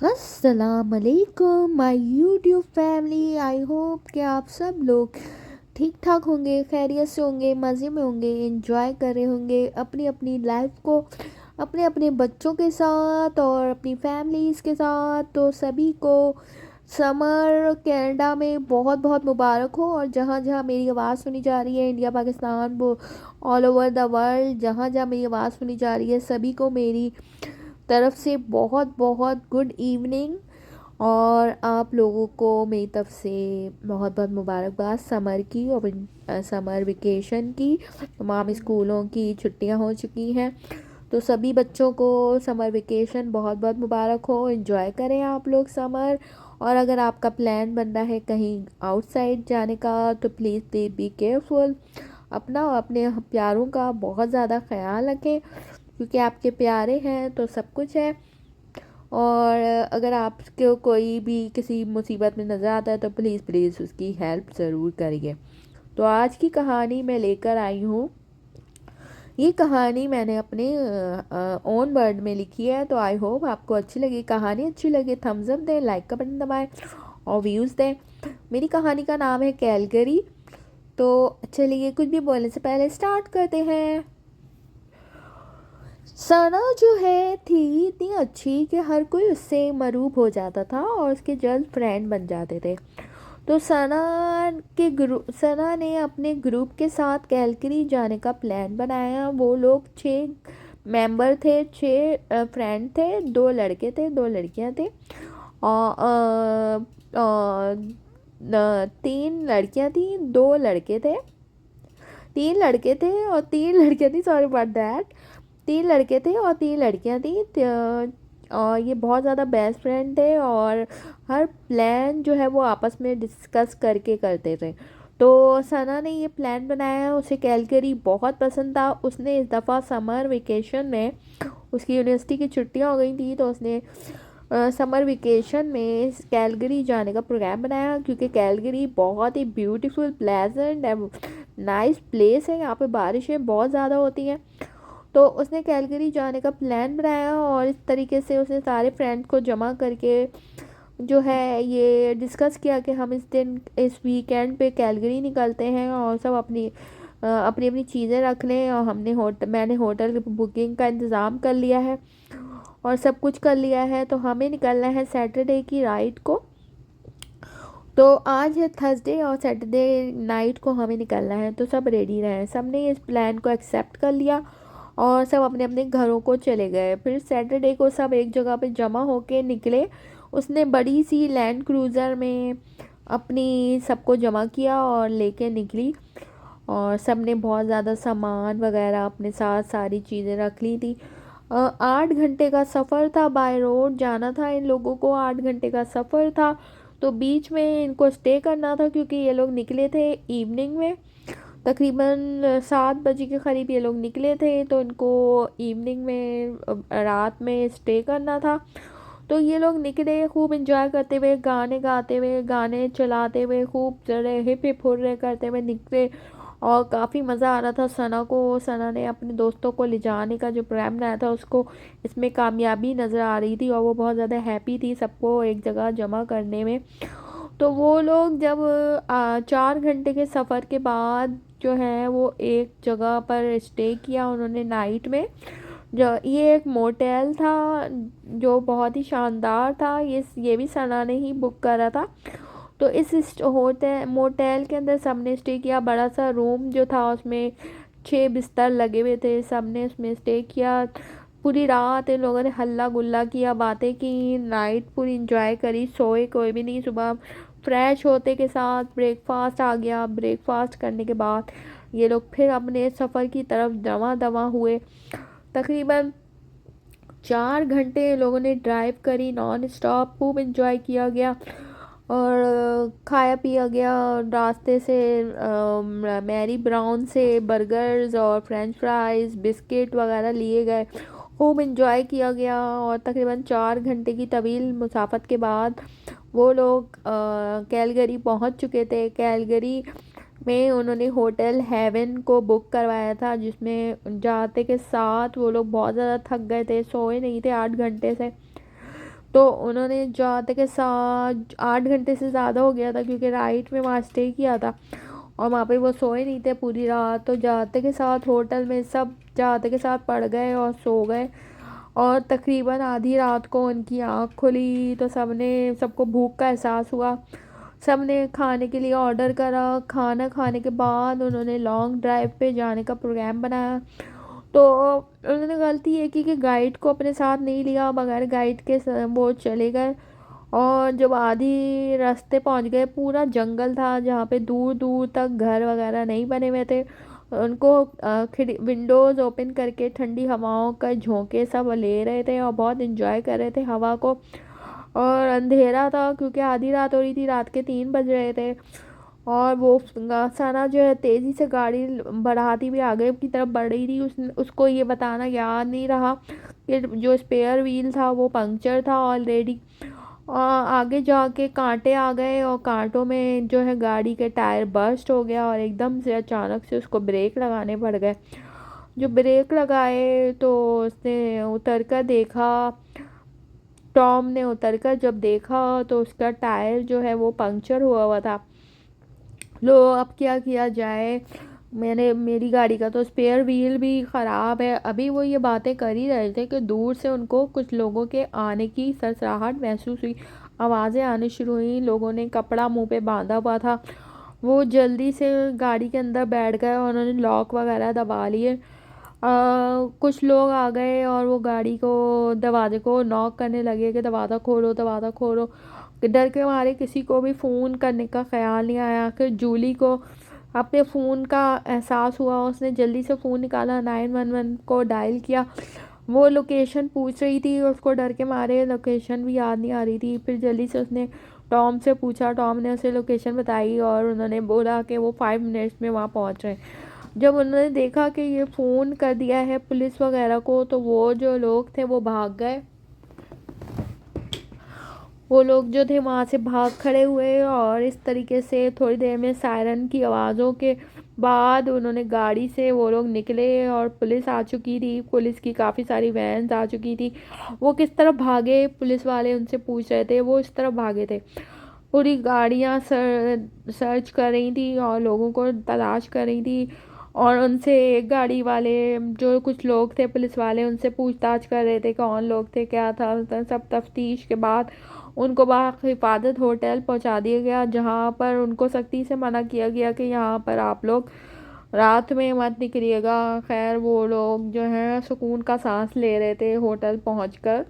अस्सलामुअलैकुम my YouTube family. I hope कि आप सब लोग ठीक ठाक होंगे, खैरियत से होंगे, मज़े में होंगे, एंजॉय कर रहे होंगे अपनी अपनी लाइफ को अपने अपने बच्चों के साथ और अपनी फैमिलीज़ के साथ। तो सभी को समर कनाडा में बहुत बहुत मुबारक हो। और जहाँ जहाँ मेरी आवाज़ सुनी जा रही है, इंडिया पाकिस्तान वो ऑल ओवर द वर्ल्ड, जहाँ जहाँ मेरी आवाज़ सुनी जा रही है, सभी को मेरी तरफ से बहुत बहुत गुड इवनिंग। और आप लोगों को मेरी तरफ से बहुत बहुत मुबारकबाद समर की और समर वेकेशन की। तमाम स्कूलों की छुट्टियां हो चुकी हैं, तो सभी बच्चों को समर वेकेशन बहुत बहुत मुबारक हो। एंजॉय करें आप लोग समर। और अगर आपका प्लान बन रहा है कहीं आउटसाइड जाने का, तो प्लीज़ बी केयरफुल। अपना और अपने प्यारों का बहुत ज़्यादा ख्याल रखें, क्योंकि आपके प्यारे हैं तो सब कुछ है। और अगर आपको कोई भी किसी मुसीबत में नज़र आता है तो प्लीज़ प्लीज़ उसकी हेल्प ज़रूर करिए। तो आज की कहानी मैं लेकर आई हूँ। ये कहानी मैंने अपने ओन वर्ड में लिखी है, तो आई होप आपको अच्छी लगी। कहानी अच्छी लगे थम्स अप दें, लाइक का बटन दबाएं और व्यूज़ दें। मेरी कहानी का नाम है कैलगरी। तो चलिए कुछ भी बोलने से पहले स्टार्ट करते हैं। सना जो है थी इतनी अच्छी कि हर कोई उससे मरूब हो जाता था और उसके जल्द फ्रेंड बन जाते थे। तो सना ने अपने ग्रुप के साथ कैलगरी जाने का प्लान बनाया। वो लोग 6 मेंबर थे, 6 फ्रेंड थे, 2 लड़के थे, 2 लड़कियां थे। और 3 लड़कियां थी, 2 लड़के थे। 3 लड़के थे और 3 लड़कियां थी, सॉरी अबाउट दैट। 3 लड़के थे और 3 लड़कियां थी। और ये बहुत ज़्यादा बेस्ट फ्रेंड थे और हर प्लान जो है वो आपस में डिस्कस करके करते थे। तो सना ने ये प्लान बनाया, उसे कैलगरी बहुत पसंद था। उसने इस दफ़ा समर वेकेशन में, उसकी यूनिवर्सिटी की छुट्टियां हो गई थी, तो उसने समर वेकेशन में कैलगरी जाने का प्रोग्राम बनाया, क्योंकि कैलगरी बहुत ही beautiful, pleasant and nice place है। यहाँ पे बारिशें बहुत ज़्यादा होती हैं। तो उसने कैलगरी जाने का प्लान बनाया और इस तरीके से उसने सारे फ्रेंड्स को जमा करके जो है ये डिस्कस किया कि हम इस वीकेंड पे कैलगरी निकलते हैं और सब अपनी अपनी अपनी चीज़ें रख लें। और मैंने होटल की बुकिंग का इंतज़ाम कर लिया है और सब कुछ कर लिया है। तो हमें निकलना है सैटरडे की राइट को। तो आज है थर्सडे और सैटरडे नाइट को हमें निकलना है, तो सब रेडी रहे। सब ने इस प्लान को एक्सेप्ट कर लिया और सब अपने अपने घरों को चले गए। फिर सैटरडे को सब एक जगह पे जमा होके निकले। उसने बड़ी सी लैंड क्रूज़र में अपनी सबको जमा किया और लेके निकली। और सब ने बहुत ज़्यादा सामान वगैरह अपने साथ सारी चीज़ें रख ली थी। 8 घंटे का सफ़र था, बाय रोड जाना था इन लोगों को। 8 घंटे का सफ़र था, तो बीच में इनको स्टे करना था, क्योंकि ये लोग निकले थे इवनिंग में। तकरीबन 7 बजे के करीब ये लोग निकले थे, तो इनको इवनिंग में रात में स्टे करना था। तो ये लोग निकले खूब इंजॉय करते हुए, गाने गाते हुए, गाने चलाते हुए, खूब जरे हिप हिप हुर्रे करते हुए निकले। और काफ़ी मज़ा आ रहा था सना ने अपने दोस्तों को ले जाने का जो प्रोग्राम बनाया था उसको इसमें कामयाबी नज़र आ रही थी और वो बहुत ज़्यादा हैप्पी थी सबको एक जगह जमा करने में। तो वो लोग जब 4 घंटे के सफ़र के बाद जो है वो एक जगह पर स्टे किया उन्होंने नाइट में। जो ये एक मोटेल था जो बहुत ही शानदार था। ये भी सना ने ही बुक करा था। तो इस होटल मोटेल के अंदर सबने स्टे किया। बड़ा सा रूम जो था उसमें 6 बिस्तर लगे हुए थे, सबने उसमें स्टे किया। पूरी रात इन लोगों ने हल्ला गुल्ला किया, बातें की, नाइट पूरी इंजॉय करी, सोए कोई भी नहीं। सुबह फ्रेश होते के साथ ब्रेकफास्ट आ गया। ब्रेकफास्ट करने के बाद ये लोग फिर अपने सफ़र की तरफ दवा दवा हुए। तकरीबन 4 घंटे लोगों ने ड्राइव करी नॉन स्टॉप, खूब इंजॉय किया गया और खाया पिया गया। रास्ते से मैरी ब्राउन से बर्गर्स और फ्रेंच फ्राइज़ बिस्किट वगैरह लिए गए, खूब इंजॉय किया गया। और तकरीबन 4 घंटे की तवील मुसाफत के बाद वो लोग कैलगरी पहुंच चुके थे। कैलगरी में उन्होंने होटल हेवन को बुक करवाया था, जिसमें जाते के साथ वो लोग बहुत ज़्यादा थक गए थे, सोए नहीं थे 8 घंटे से। तो उन्होंने जाते के साथ 8 घंटे से ज़्यादा हो गया था, क्योंकि राइट में वहाँ स्टे किया था और वहाँ पे वो सोए नहीं थे पूरी रात। तो जाते के साथ होटल में सब जाते के साथ पड़ गए और सो गए, और तकरीबन आधी रात को उनकी आँख खुली तो सबको भूख का एहसास हुआ। सब ने खाने के लिए ऑर्डर करा। खाना खाने के बाद उन्होंने लॉन्ग ड्राइव पे जाने का प्रोग्राम बनाया। तो उन्होंने गलती ये की कि गाइड को अपने साथ नहीं लिया, बगैर गाइड के वो चले गए। और जब आधी रास्ते पहुंच गए, पूरा जंगल था जहाँ पे दूर दूर तक घर वगैरह नहीं बने हुए थे। उनको विंडोज़ ओपन करके ठंडी हवाओं का झोंके सब ले रहे थे और बहुत इंजॉय कर रहे थे हवा को। और अंधेरा था, क्योंकि आधी रात हो रही थी, रात के 3 बज रहे थे। और वो सना जो है तेज़ी से गाड़ी बढ़ाती हुई आगे की तरफ बढ़ रही थी। उसको ये बताना याद नहीं रहा कि जो स्पेयर व्हील था वो पंक्चर था ऑलरेडी। आगे जाके कांटे आ गए और कांटों में जो है गाड़ी के टायर बर्स्ट हो गया और एकदम से अचानक से उसको ब्रेक लगाने पड़ गए। जो ब्रेक लगाए तो उसने उतर कर देखा। टॉम ने उतर कर जब देखा तो उसका टायर जो है वो पंक्चर हुआ हुआ था। लो अब क्या किया जाए, मेरी गाड़ी का तो स्पेयर व्हील भी ख़राब है। अभी वो ये बातें कर ही रहे थे कि दूर से उनको कुछ लोगों के आने की सरसराहट महसूस हुई। आवाज़ें आनी शुरू हुई। लोगों ने कपड़ा मुंह पे बांधा हुआ था। वो जल्दी से गाड़ी के अंदर बैठ गए और उन्होंने लॉक वगैरह दबा लिए। कुछ लोग आ गए और वो गाड़ी को दरवाजे को नॉक करने लगे कि दरवाज़ा खोलो, दरवाज़ा खोलो। डर के मारे किसी को भी फ़ोन करने का ख्याल नहीं आया। फिर जूली को अपने फ़ोन का एहसास हुआ, उसने जल्दी से फ़ोन निकाला, 911 को डायल किया। वो लोकेशन पूछ रही थी, उसको डर के मारे लोकेशन भी याद नहीं आ रही थी। फिर जल्दी से उसने टॉम से पूछा, टॉम ने उसे लोकेशन बताई और उन्होंने बोला कि वो 5 मिनट्स में वहाँ पहुँच रहे हैं। जब उन्होंने देखा कि ये फ़ोन कर दिया है पुलिस वगैरह को, तो वो जो लोग थे वो भाग गए। वो लोग जो थे वहाँ से भाग खड़े हुए और इस तरीके से थोड़ी देर में सायरन की आवाज़ों के बाद उन्होंने गाड़ी से वो लोग निकले और पुलिस आ चुकी थी। पुलिस की काफ़ी सारी वैन्स आ चुकी थी। वो किस तरफ भागे, पुलिस वाले उनसे पूछ रहे थे, वो इस तरफ भागे थे। पूरी गाड़ियाँ सर्च कर रही थी और लोगों को तलाश कर रही थी। और उनसे एक गाड़ी वाले जो कुछ लोग थे पुलिस वाले उनसे पूछताछ कर रहे थे कौन लोग थे, क्या था। सब तफ्तीश के बाद उनको हिफाजत होटल पहुंचा दिया गया, जहां पर उनको सख्ती से मना किया गया कि यहाँ पर आप लोग रात में मत निकलिएगा। खैर वो लोग जो है सुकून का सांस ले रहे थे होटल पहुंचकर,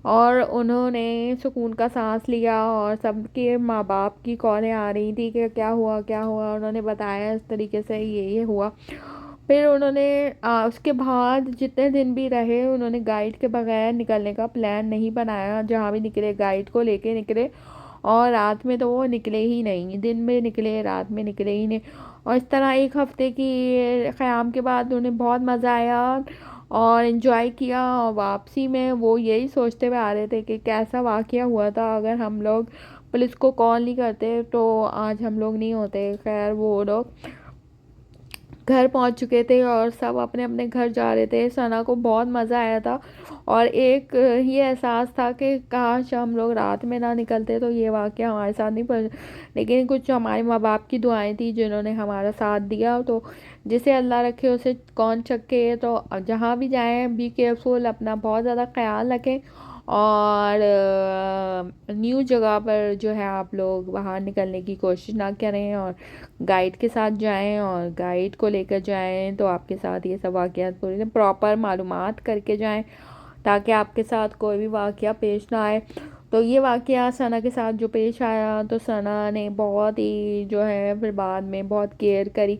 और उन्होंने सुकून का सांस लिया। और सबके माँ बाप की कॉलें आ रही थी कि क्या हुआ क्या हुआ। उन्होंने बताया इस तरीके से ये हुआ। फिर उन्होंने उसके बाद जितने दिन भी रहे उन्होंने गाइड के बगैर निकलने का प्लान नहीं बनाया। जहाँ भी निकले गाइड को लेके निकले, और रात में तो वो निकले ही नहीं। दिन में निकले, रात में निकले ही नहीं। और इस तरह एक हफ्ते की क़याम के बाद उन्हें बहुत मज़ा आया और इन्जॉय किया। और वापसी में वो यही सोचते हुए आ रहे थे कि कैसा वाक़या हुआ था, अगर हम लोग पुलिस को कॉल नहीं करते तो आज हम लोग नहीं होते। खैर वो लोग घर पहुंच चुके थे और सब अपने अपने घर जा रहे थे। सना को बहुत मज़ा आया था और एक ये एहसास था कि काश हम लोग रात में ना निकलते तो ये वाक़या हमारे साथ नहीं पड़। लेकिन कुछ हमारे माँ बाप की दुआएं थी जिन्होंने हमारा साथ दिया। तो जिसे अल्लाह रखे उसे कौन चखे। तो जहाँ भी जाएं बी केयरफुल, अपना बहुत ज़्यादा ख्याल रखें। और न्यू जगह पर जो है आप लोग बाहर निकलने की कोशिश ना करें और गाइड के साथ जाएं। और गाइड को लेकर जाएं तो आपके साथ ये सब वाक़यात पूरी प्रॉपर मालूमात करके जाएं, ताकि आपके साथ कोई भी वाक़या पेश ना आए। तो ये वाक़या सना के साथ जो पेश आया, तो सना ने बहुत ही जो है फिर बाद में बहुत केयर करी।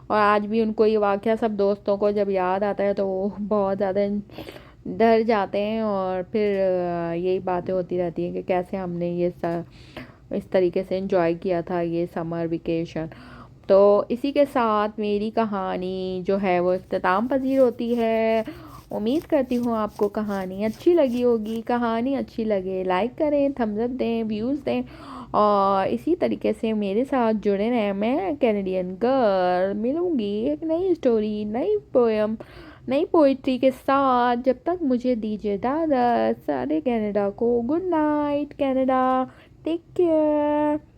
और आज भी उनको ये वाक़या सब दोस्तों को जब याद आता है तो वो बहुत ज़्यादा डर जाते हैं। और फिर यही बातें होती रहती हैं कि कैसे हमने इस तरीके से एंजॉय किया था ये समर वेकेशन। तो इसी के साथ मेरी कहानी जो है वो इख्तिताम पजीर होती है। उम्मीद करती हूँ आपको कहानी अच्छी लगी होगी। कहानी अच्छी लगे लाइक करें, थम्स अप दें, व्यूज़ दें और इसी तरीके से मेरे साथ जुड़े रहें। मैं कैनेडियन गर्ल मिलूँगी एक नई स्टोरी, नई पोएम, नई पोइट्री के साथ। जब तक मुझे दीजिए दादा, सारे कनाडा को good night Canada, take care.